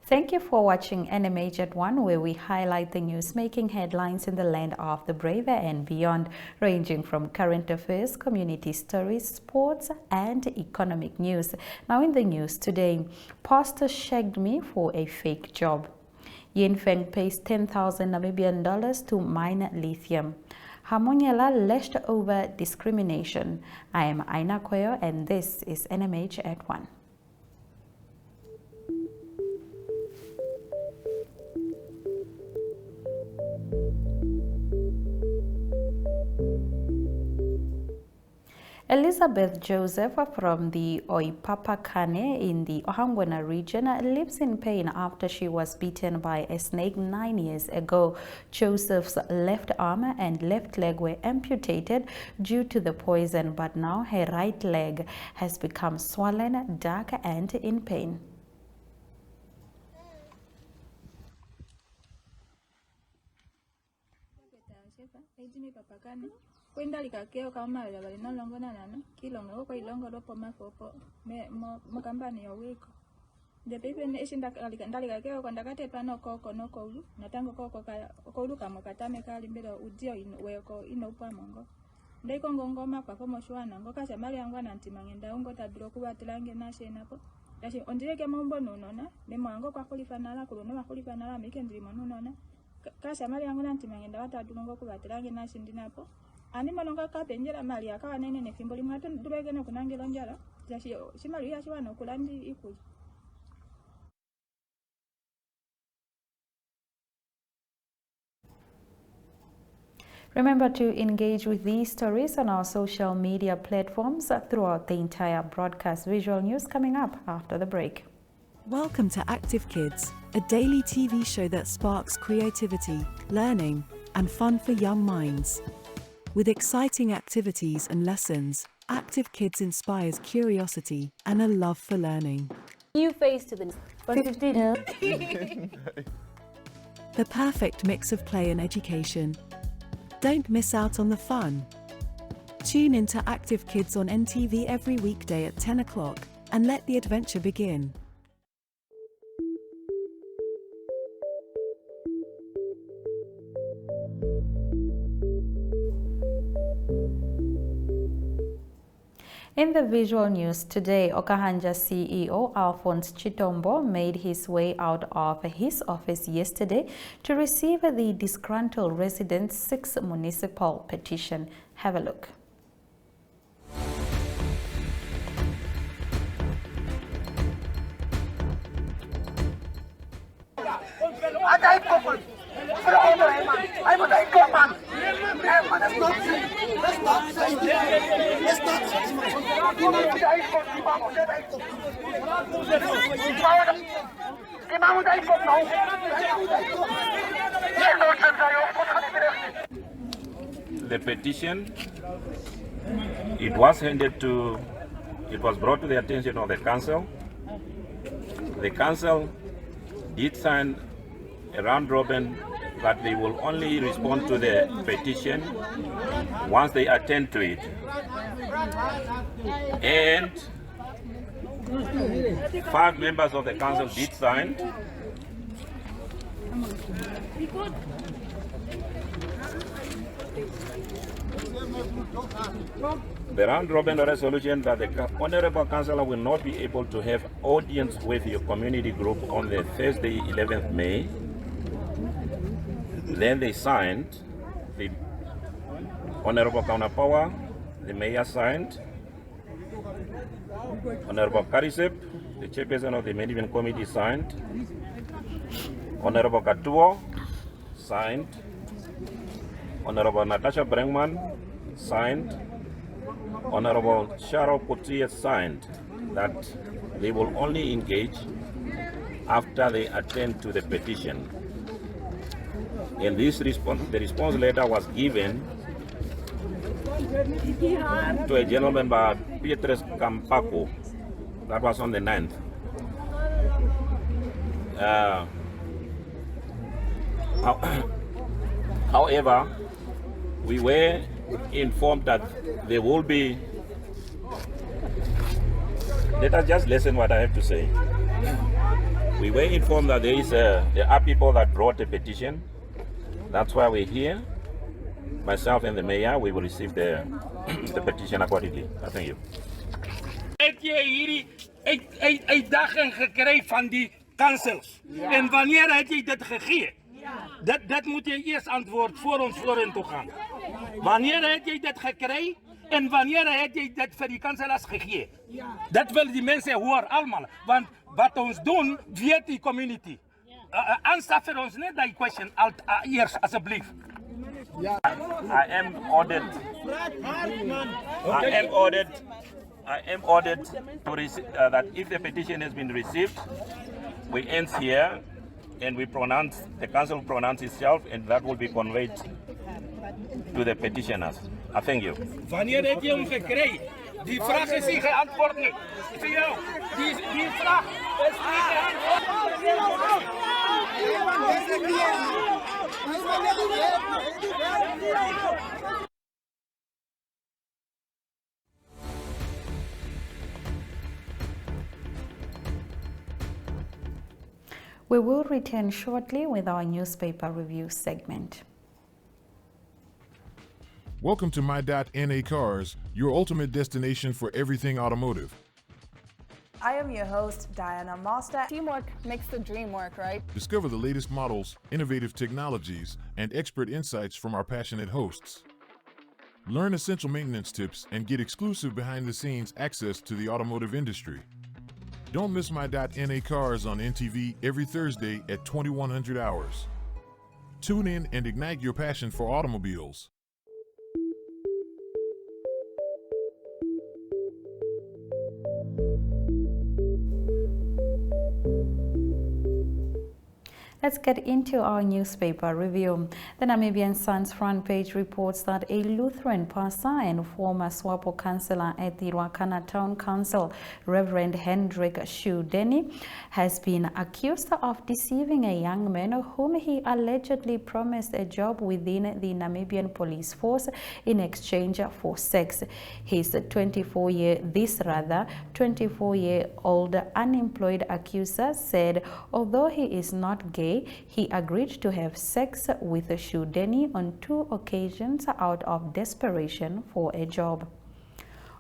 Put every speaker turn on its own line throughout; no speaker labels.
Thank you for watching NMH at 1, where we highlight the news making headlines in the land of the brave and beyond, ranging from current affairs, community stories, sports, and economic news. Now in the news today, pastor shagged me for a fake job. Xinfeng pays 10,000 Namibian dollars to mine lithium. Hamunyela lashed over discrimination. I am Aina Koyo and this is NMH at 1. Elizabeth Joseph from the Oipapakane in the Ohangwena region lives in pain after she was bitten by a snake 9 years ago. Joseph's left arm and left leg were amputated due to the poison, but now her right leg has become swollen, dark, and in pain.
Kwenda likakeo kama ile bali nolongo na nana kilongo ko ilongo lopo mafopo me makambani ya wiko de pepe ne ishinda likakeo kwenda kate pano koko noko ulu natango koko ko ulu kama katame kali mbele udio weko ino upa mongo ndiko ngongoma kwa fomo shwana ngoka shamali yangu anantimangenda ungo tabiro kuba tulange na shenapo yashi ondireke mombo nonona ne mwango kwa kulifanala kulono makulifanala mike ndimo nonona kasha mali yangu nantimangenda watadulongo kuba tulange na shindinapo ani malonga kapenjera mali akawa nene ne fimbo limwe atu ndubege no kunangela njala jashi shimali yashi wana kulandi ikuji.
Remember to engage with these stories on our social media platforms throughout the entire broadcast. Visual news coming up after the break.
Welcome to Active Kids, a daily TV show that sparks creativity, learning, and fun for young minds. With exciting activities and lessons, Active Kids inspires curiosity and a love for learning.
New face to the
15. The perfect mix of play and education. Don't miss out on the fun. Tune into Active Kids on NTV every weekday at 10 o'clock and let the adventure begin.
In the visual news today, Okahanja CEO Alphonse Chitombo made his way out of his office yesterday to receive the disgruntled residents' 6th municipal petition. Have a look.
The petition, it was brought to the attention of the council. The council did sign a round robin that they will only respond to the petition once they attend to it. And 5 members of the council did sign. The round robin resolution that the Honorable Councillor will not be able to have audience with your community group on the Thursday, 11th May. Then they signed, the Honorable Kaunapawa, the mayor signed, Honorable Karisep, the chairperson of the management committee signed, Honorable Katuo signed, Honorable Natasha Brengman signed, Honorable Sharo Kotiye signed that they will only engage after they attend to the petition. And this response, the response letter was given to a gentleman by Pietres Campaco. That was on the 9th. However, we were informed that there will be. Let us just listen what I have to say. We were informed that there are people that brought a petition. That's why we're here. Myself and the mayor, we will receive the petition accordingly. Thank you.
Het jy hierdie uitdaging gekry van die kansels? Ja. En wanneer het jy dit gegee? Ja. Dit moet jy eers antwoord voor ons vorentoe gaan. Wanneer het jy dit gekry en wanneer het jy dit vir die kanselaars gegee? Ja. Dit wil die mense hoor almal, want wat ons doen, weet die community. Answer vir ons net die question eers asseblief.
I am ordered. I am ordered to receive that if the petition has been received, we end here and the council pronounce itself, and that will be conveyed to the petitioners. I thank you.
Wanneer het jy hom gekry? Die vraag is nie geantwoord nie. Vir jou, die vraag is nie geantwoord.
We will return shortly with our newspaper review segment.
Welcome to My.NA Cars, your ultimate destination for everything automotive.
I am your host, Diana Master. Teamwork makes the dream work, right?
Discover the latest models, innovative technologies, and expert insights from our passionate hosts. Learn essential maintenance tips and get exclusive behind-the-scenes access to the automotive industry. Don't miss My.NA Cars on NTV every Thursday at 2100 hours. Tune in and ignite your passion for automobiles.
Let's get into our newspaper review. The Namibian Sun's front page reports that a Lutheran pastor and former SWAPO councillor at the Ruacana Town Council, Reverend Hendrik Shudeni, has been accused of deceiving a young man whom he allegedly promised a job within the Namibian police force in exchange for sex. His 24-year-old unemployed accuser said although he is not gay, he agreed to have sex with Shudeni on 2 occasions out of desperation for a job.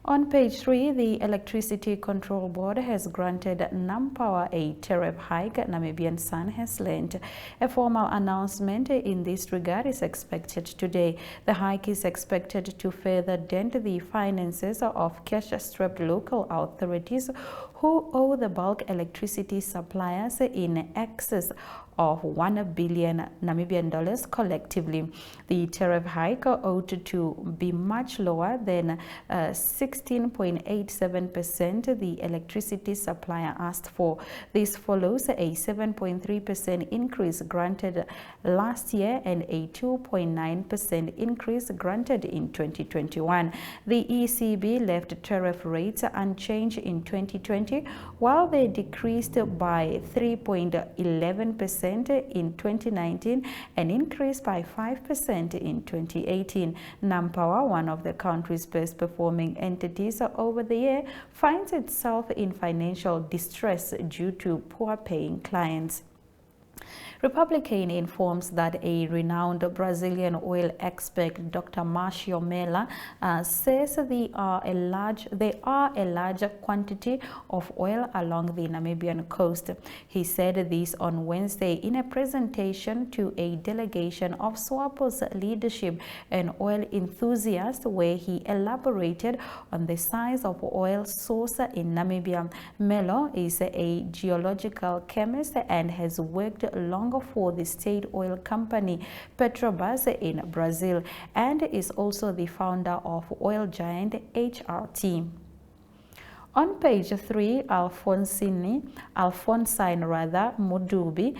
On page 3, the Electricity Control Board has granted NamPower a tariff hike, Namibian Sun has learned. A formal announcement in this regard is expected today. The hike is expected to further dent the finances of cash-strapped local authorities who owe the bulk electricity suppliers in excess of 1 billion Namibian dollars collectively. The tariff hike ought to be much lower than 16.87% the electricity supplier asked for. This follows a 7.3% increase granted last year and a 2.9% increase granted in 2021. The ECB left tariff rates unchanged in 2020, while they decreased by 3.11% in 2019 and increased by 5% in 2018. NamPower, one of the country's best performing entities over the year, finds itself in financial distress due to poor paying clients. Republican informs that a renowned Brazilian oil expert, Dr. Hamunyela, says there are a large quantity of oil along the Namibian coast. He said this on Wednesday in a presentation to a delegation of SWAPO's leadership and oil enthusiasts, where he elaborated on the size of oil source in Namibia. Melo is a geological chemist and has worked long for the state oil company Petrobras in Brazil, and is also the founder of oil giant HRT. On page 3, Alphonsine Mudubi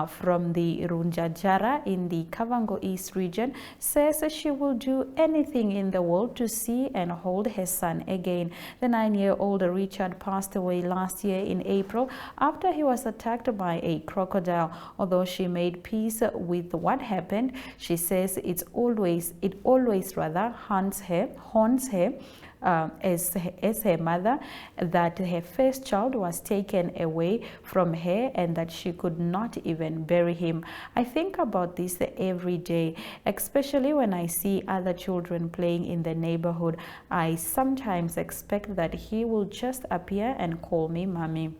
from the Runjajara in the Kavango East region says she will do anything in the world to see and hold her son again. The 9-year-old Richard passed away last year in April after he was attacked by a crocodile. Although she made peace with what happened, she says it always haunts her as her mother, that her first child was taken away from her and that she could not even bury him. I think about this every day, especially when I see other children playing in the neighborhood. I sometimes expect that he will just appear and call me mommy.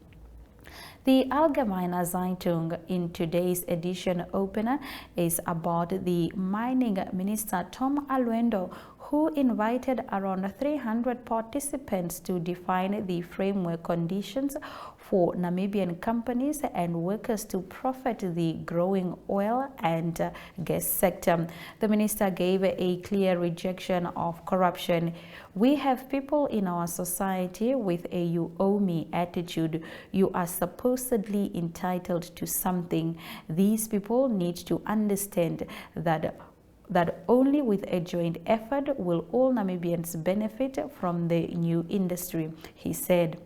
The Allgemeine Zeitung in today's edition opener is about the mining minister Tom Alwendo, who invited around 300 participants to define the framework conditions for Namibian companies and workers to profit the growing oil and gas sector. The minister gave a clear rejection of corruption. We have people in our society with a "you owe me" attitude. You are supposedly entitled to something. These people need to understand that only with a joint effort will all Namibians benefit from the new industry, he said.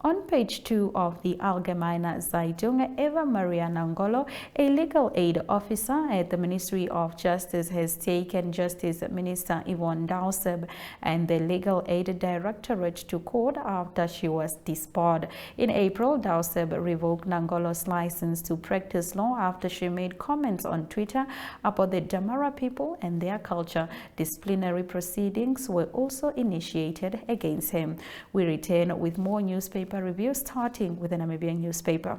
On page 2 of the Allgemeine Zeitung, Eva Maria Nangolo, a legal aid officer at the Ministry of Justice, has taken Justice Minister Yvonne Dauseb and the Legal Aid Directorate to court after she was disbarred. In April, Dauseb revoked Nangolo's license to practice law after she made comments on Twitter about the Damara people and their culture. Disciplinary proceedings were also initiated against him. We return with more newspaper review, starting with the Namibian newspaper.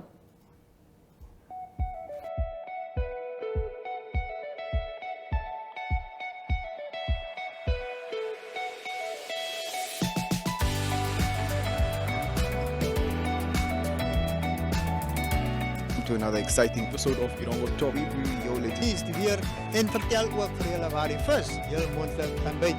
To another exciting episode of Irongo Top. Jou lees weer en vertel ook vir julle waar die vis heel moontlik kan byt.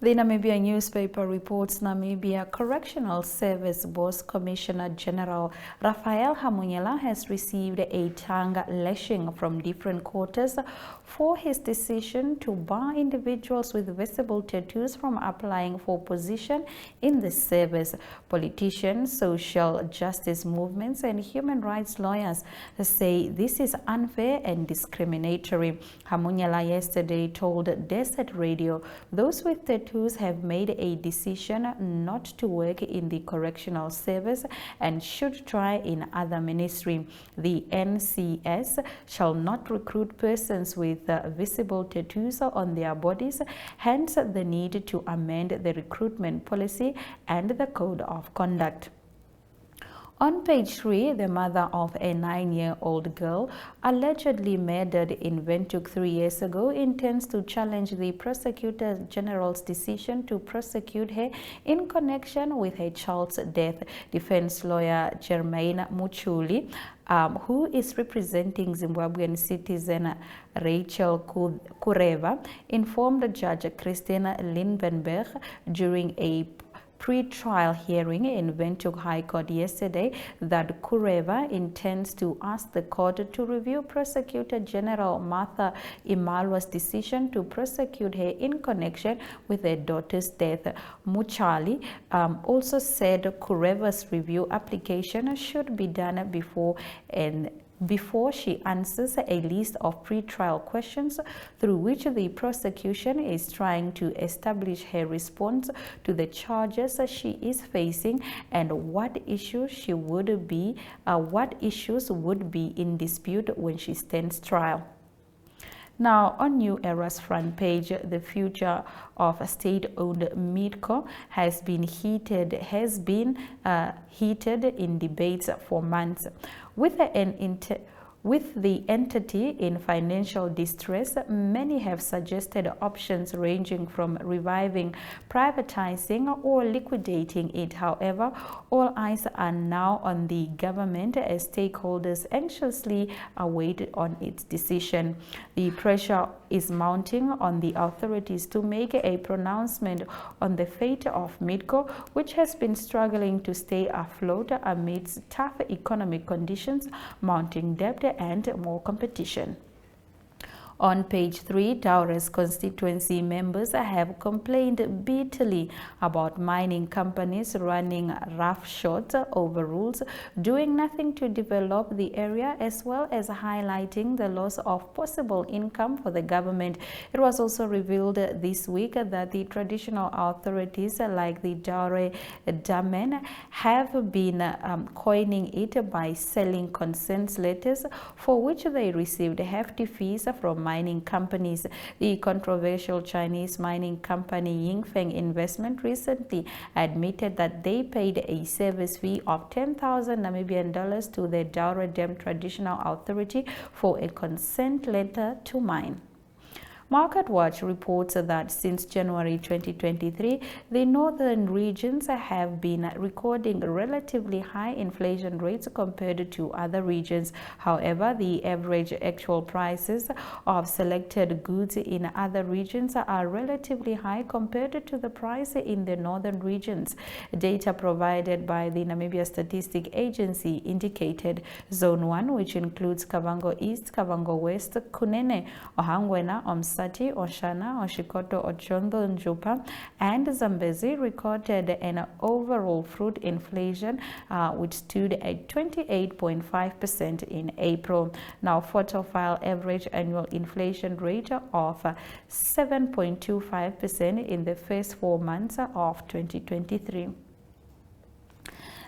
The Namibian newspaper reports Namibia Correctional Service Boss Commissioner General Raphael Hamunyela has received a tongue lashing from different quarters for his decision to bar individuals with visible tattoos from applying for position in the service. Politicians, social justice movements and human rights lawyers say this is unfair and discriminatory. Hamunyela yesterday told Desert Radio those with tattoos have made a decision not to work in the correctional service and should try in other ministry. The NCS shall not recruit persons with visible tattoos on their bodies, hence the need to amend the recruitment policy and the code of conduct. On page 3, the mother of a 9-year-old girl allegedly murdered in Windhoek 3 years ago intends to challenge the Prosecutor General's decision to prosecute her in connection with her child's death. Defense lawyer Jermaine Muchuli, who is representing Zimbabwean citizen Rachel Kureva, informed Judge Christina Lindenberg during a pre-trial hearing in Windhoek High Court yesterday that Kureva intends to ask the court to review Prosecutor General Martha Imalwa's decision to prosecute her in connection with her daughter's death. Muchali also said Kureva's review application should be done before she answers a list of pre-trial questions through which the prosecution is trying to establish her response to the charges she is facing and what issues would be in dispute when she stands trial. Now, on New Era's front page, the future of state-owned Midco has been heated in debates for months. With the entity in financial distress, many have suggested options ranging from reviving, privatizing, or liquidating it. However, all eyes are now on the government as stakeholders anxiously await on its decision. The pressure is mounting on the authorities to make a pronouncement on the fate of Midco, which has been struggling to stay afloat amidst tough economic conditions, mounting debt, and more competition. On page 3, Daure's constituency members have complained bitterly about mining companies running roughshod over rules, doing nothing to develop the area, as well as highlighting the loss of possible income for the government. It was also revealed this week that the traditional authorities like the Daure Damen have been coining it by selling consent letters for which they received hefty fees from mining companies. The controversial Chinese mining company Xinfeng Investment recently admitted that they paid a service fee of 10,000 Namibian dollars to the Daure Dam Traditional Authority for a consent letter to mine. MarketWatch reports that since January 2023, the northern regions have been recording relatively high inflation rates compared to other regions. However, the average actual prices of selected goods in other regions are relatively high compared to the price in the northern regions. Data provided by the Namibia Statistics Agency indicated Zone 1, which includes Kavango East, Kavango West, Kunene, Ohangwena, Omsati, Oshana, Oshikoto, Ochondo, Njupa, and Zambezi, recorded an overall fruit inflation which stood at 28.5% in April. Now, Photophile average annual inflation rate of 7.25% in the first 4 months of 2023.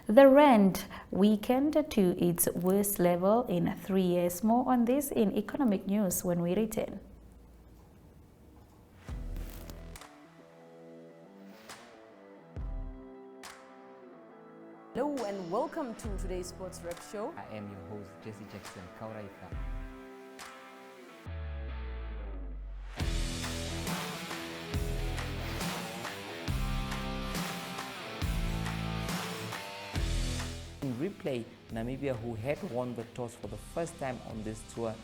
The rand weakened to its worst level in 3 years. More on this in economic news when we return.
Hello and welcome to today's Sports Rep Show.
I am your host, Jesse Jackson Kauraifa. In replay, Namibia, who had won the toss for the first time on this tour.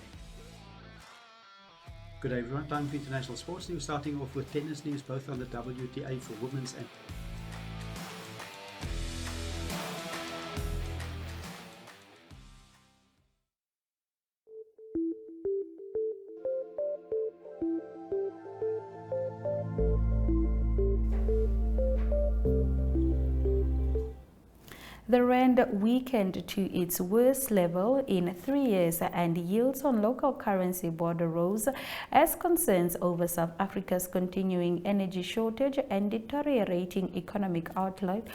Good day everyone, time for international sports news, starting off with tennis news, both on the WTA for women's and
The rand weakened to its worst level in 3 years, and yields on local currency border rose as concerns over South Africa's continuing energy shortage and deteriorating economic outlook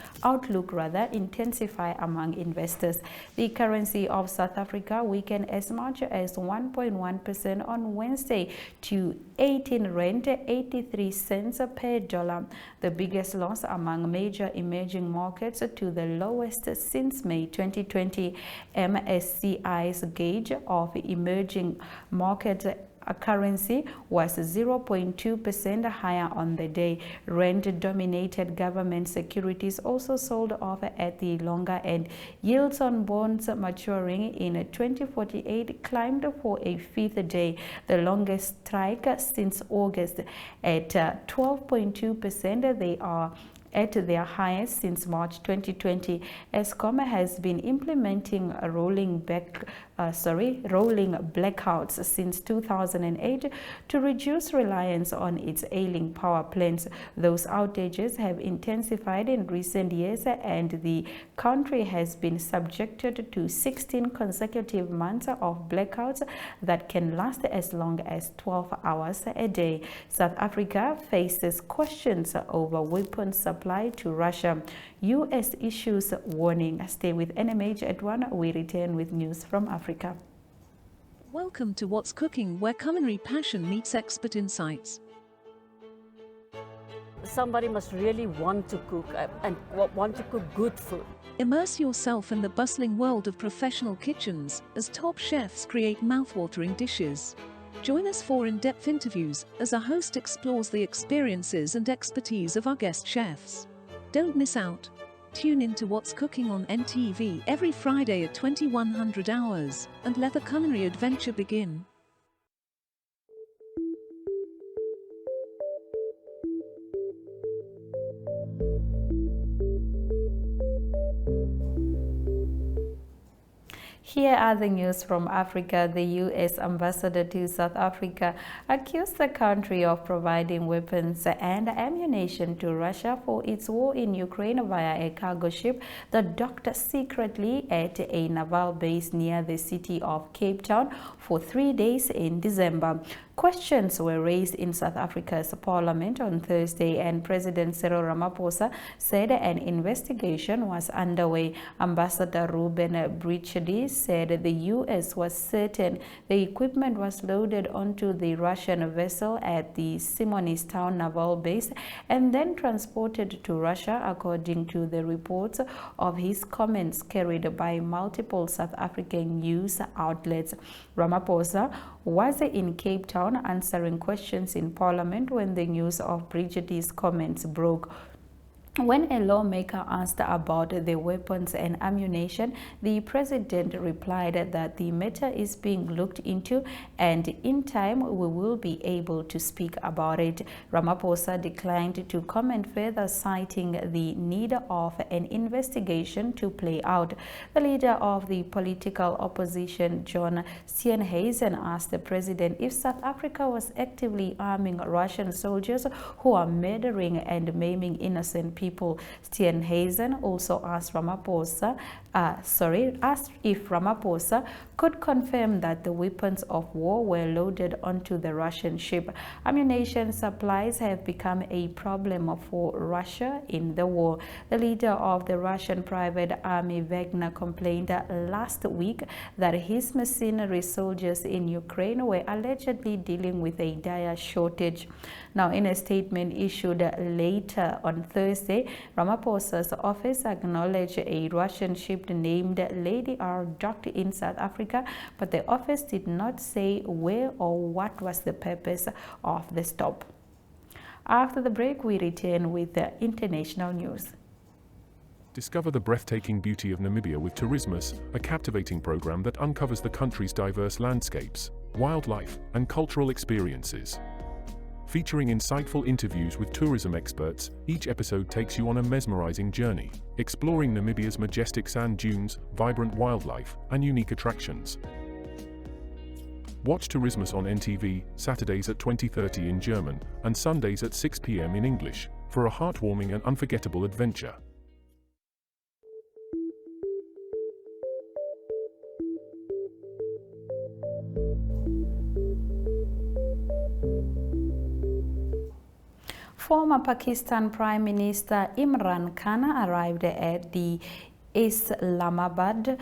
intensify among investors. The currency of South Africa weakened as much as 1.1% on Wednesday to 18 rand 83 cents per dollar, the biggest loss among major emerging markets to the lowest since May 2020. MSCI's gauge of emerging market currency was 0.2% higher on the day. Rand-dominated government securities also sold off at the longer end. Yields on bonds maturing in 2048 climbed for a fifth day, the longest strike since August. At 12.2%, they are at their highest since March 2020. Eskom has been implementing rolling blackouts since 2008 to reduce reliance on its ailing power plants. Those outages have intensified in recent years, and the country has been subjected to 16 consecutive months of blackouts that can last as long as 12 hours a day. South Africa faces questions over weapons supply to Russia. U.S. issues warning. Stay with NMH at 1. We return with news from Africa.
Welcome to What's Cooking, where culinary passion meets expert insights.
Somebody must really want to cook and want to cook good food.
Immerse yourself in the bustling world of professional kitchens as top chefs create mouth-watering dishes. Join us for in-depth interviews as our host explores the experiences and expertise of our guest chefs. Don't miss out. Tune in to What's Cooking on NTV every Friday at 2100 hours and let the culinary adventure begin.
Here are the news from Africa. The U.S. ambassador to South Africa accused the country of providing weapons and ammunition to Russia for its war in Ukraine via a cargo ship that docked secretly at a naval base near the city of Cape Town for 3 days in December. Questions were raised in South Africa's parliament on Thursday, and President Cyril Ramaphosa said an investigation was underway. Ambassador Ruben Brichedi said the U.S. was certain the equipment was loaded onto the Russian vessel at the Simonstown naval base and then transported to Russia, according to the reports of his comments carried by multiple South African news outlets. Ramaphosa was in Cape Town answering questions in Parliament when the news of Brichedi's comments broke. When a lawmaker asked about the weapons and ammunition, the president replied that the matter is being looked into and in time we will be able to speak about it. Ramaphosa declined to comment further, citing the need of an investigation to play out. The leader of the political opposition, John Xinfeng, asked the president if South Africa was actively arming Russian soldiers who are murdering and maiming innocent people. Xinfeng also asked if Ramaphosa could confirm that the weapons of war were loaded onto the Russian ship. Ammunition supplies have become a problem for Russia in the war. The leader of the Russian private army, Wagner, complained last week that his mercenary soldiers in Ukraine were allegedly dealing with a dire shortage. Now, in a statement issued later on Thursday, Ramaphosa's office acknowledged a Russian ship named Lady R docked in South Africa, but the office did not say where or what was the purpose of the stop. After the break, we return with the international news.
Discover the breathtaking beauty of Namibia with Tourismus, a captivating program that uncovers the country's diverse landscapes, wildlife, and cultural experiences. Featuring insightful interviews with tourism experts, each episode takes you on a mesmerizing journey, exploring Namibia's majestic sand dunes, vibrant wildlife, and unique attractions. Watch Tourismus on NTV, Saturdays at 20:30 in German, and Sundays at 6 p.m. in English, for a heartwarming and unforgettable adventure.
Former Pakistan Prime Minister Imran Khan arrived at the Islamabad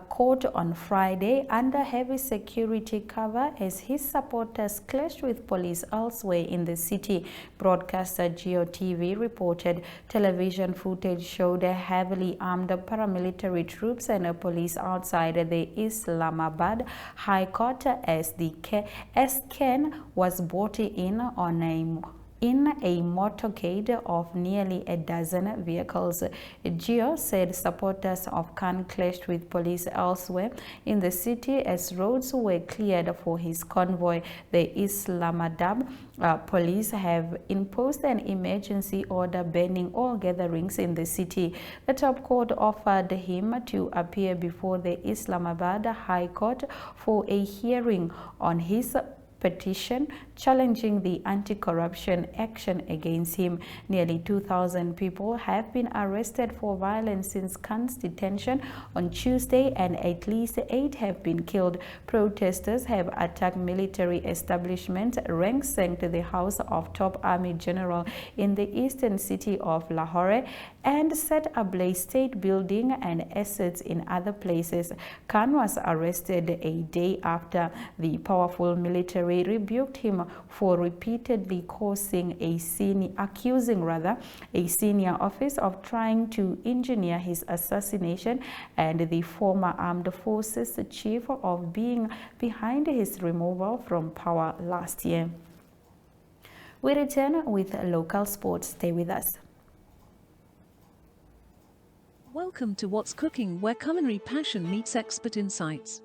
court on Friday under heavy security cover as his supporters clashed with police elsewhere in the city. Broadcaster Geo TV reported television footage showed heavily armed paramilitary troops and police outside the Islamabad High Court as Khan was brought in a motorcade of nearly a dozen vehicles. Geo said supporters of Khan clashed with police elsewhere in the city as roads were cleared for his convoy. The Islamabad police have imposed an emergency order banning all gatherings in the city. The top court offered him to appear before the Islamabad High Court for a hearing on his petition challenging the anti-corruption action against him. Nearly 2,000 people have been arrested for violence since Khan's detention on Tuesday, and at least 8 have been killed. Protesters have attacked military establishments, ransacked the house of top army general in the eastern city of Lahore, and set ablaze state building and assets in other places. Khan was arrested a day after the powerful military rebuked him for repeatedly accusing a senior officer of trying to engineer his assassination, and the former armed forces chief of being behind his removal from power last year. We return with local sports. Stay with us.
Welcome to What's Cooking, where culinary passion meets expert insights.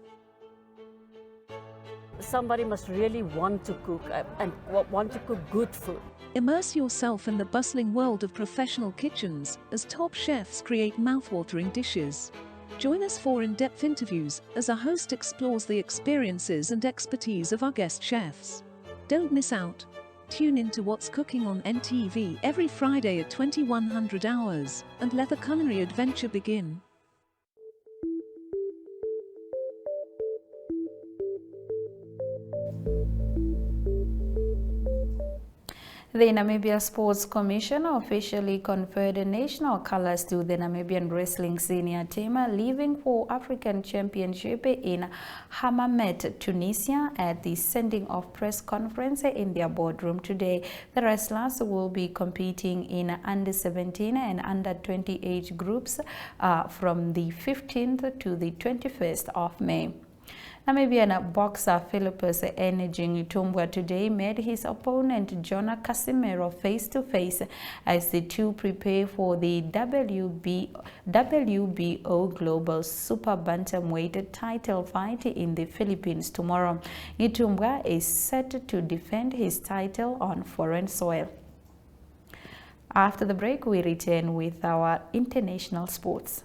Somebody must really want to cook and want to cook good food.
Immerse yourself in the bustling world of professional kitchens as top chefs create mouth-watering dishes. Join us for in-depth interviews as our host explores the experiences and expertise of our guest chefs. Don't miss out. Tune in to What's Cooking on NTV every Friday at 2100 hours and let the culinary adventure begin.
The Namibia Sports Commission officially conferred the national colors to the Namibian wrestling senior team, leaving for African Championship in Hammamet, Tunisia at the sending off press conference in their boardroom today. The wrestlers will be competing in under 17 and under 20 age groups from the 15th to the 21st of May. Namibian boxer Philippus Tumbua today met his opponent Jonah Casimiro face-to-face as the two prepare for the WBO Global Super Bantamweight title fight in the Philippines tomorrow. Tumbua is set to defend his title on foreign soil. After the break, we return with our international sports.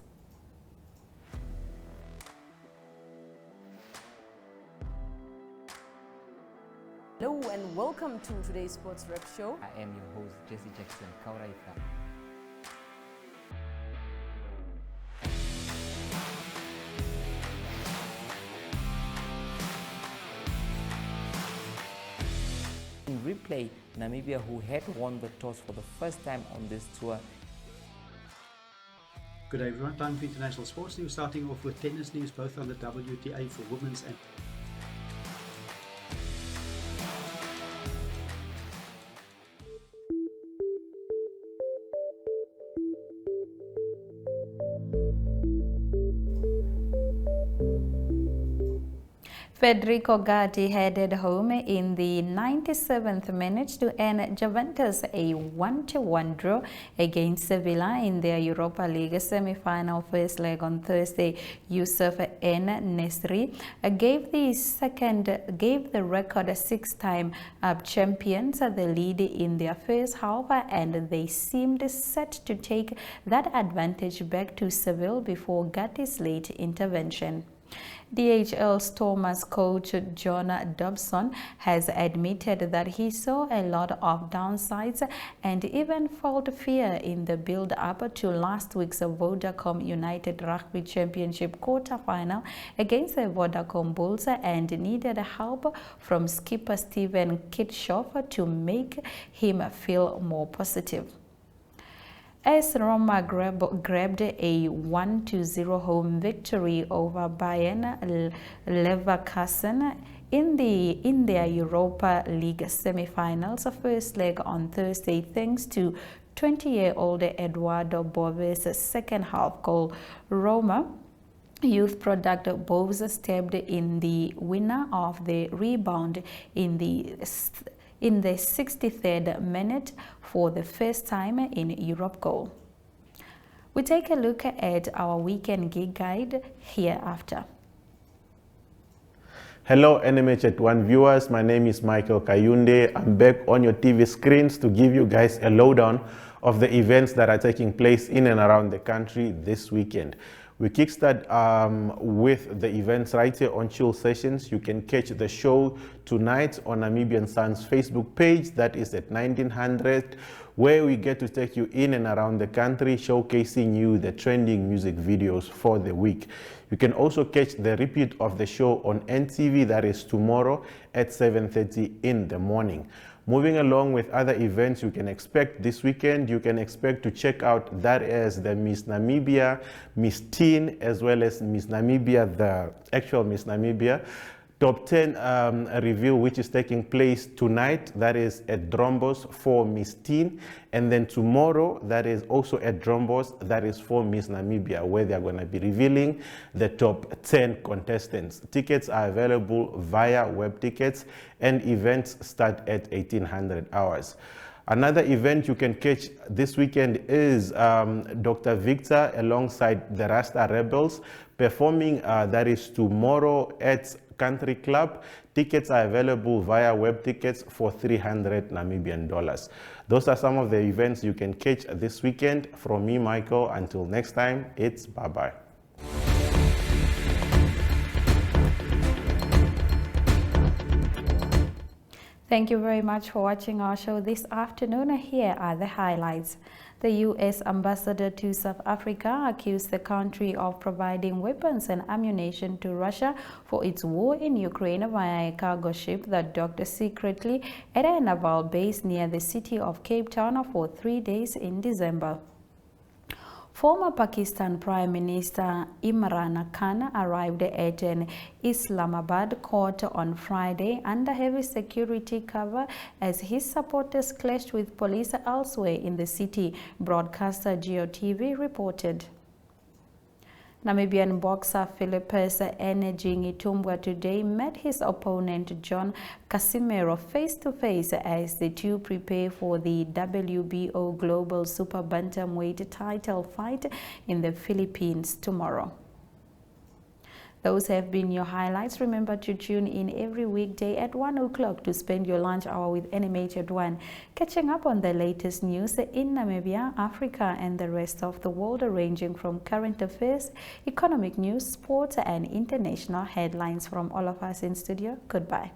Hello and welcome to today's Sports Rep Show.
I am your host, Jesse Jackson Kauraifa. In replay, Namibia, who had won the toss for the first time on this tour.
Good day everyone, time for international sports news, starting off with tennis news, both on the WTA for women's and
Federico Gatti headed home in the 97th minute to end Juventus a 1-1 draw against Sevilla in their Europa League semi-final first leg on Thursday. Yusuf Nesri gave the record six-time champions the lead in their first half, and they seemed set to take that advantage back to Seville before Gatti's late intervention. DHL Stormers coach John Dobson has admitted that he saw a lot of downsides and even felt fear in the build-up to last week's Vodacom United Rugby Championship quarter-final against the Vodacom Bulls, and needed help from skipper Steven Kitshoff to make him feel more positive. AS Roma grabbed a 1-0 home victory over Bayern Leverkusen in their Europa League semi-finals first leg on Thursday, thanks to 20-year-old Eduardo Bove's second-half goal. Roma youth product Boves stepped in the winner of the rebound in the 63rd minute for the first time in Europe goal. We take a look at our weekend gig guide hereafter.
Hello NMH at 1 viewers, my name is Michael Kayunde. I'm back on your TV screens to give you guys a lowdown of the events that are taking place in and around the country this weekend. We kickstart with the events right here on Chill Sessions. You can catch the show tonight on Namibian Sun's Facebook page, that is at 1900, where we get to take you in and around the country, showcasing you the trending music videos for the week. You can also catch the repeat of the show on NTV, that is tomorrow at 7:30 in the morning. Moving along with other events you can expect this weekend, you can expect to check out that as the Miss Namibia, Miss Teen, as well as Miss Namibia, the actual Miss Namibia Top 10 review, which is taking place tonight, that is at Drombos for Miss Teen, and then tomorrow that is also at Drombos, that is for Miss Namibia, where they are going to be revealing the top 10 contestants. Tickets are available via web tickets, and events start at 1800 hours. Another event you can catch this weekend is Dr. Victor alongside the Rasta Rebels performing, that is tomorrow at Country Club. Tickets are available via web tickets for 300 Namibian dollars. Those are some of the events you can catch this weekend. From me, Michael, until next time, it's bye-bye.
Thank you very much for watching our show this afternoon. Here are the highlights. The U.S. ambassador to South Africa accused the country of providing weapons and ammunition to Russia for its war in Ukraine via a cargo ship that docked secretly at a naval base near the city of Cape Town for 3 days in December. Former Pakistan Prime Minister Imran Khan arrived at an Islamabad court on Friday under heavy security cover as his supporters clashed with police elsewhere in the city, broadcaster GeoTV reported. Namibian boxer Philippus Enejingi today met his opponent John Casimiro face-to-face as the two prepare for the WBO Global Super Bantamweight title fight in the Philippines tomorrow. Those have been your highlights. Remember to tune in every weekday at 1 o'clock to spend your lunch hour with NMH at 1, catching up on the latest news in Namibia, Africa, and the rest of the world, ranging from current affairs, economic news, sports, and international headlines. From all of us in studio, goodbye.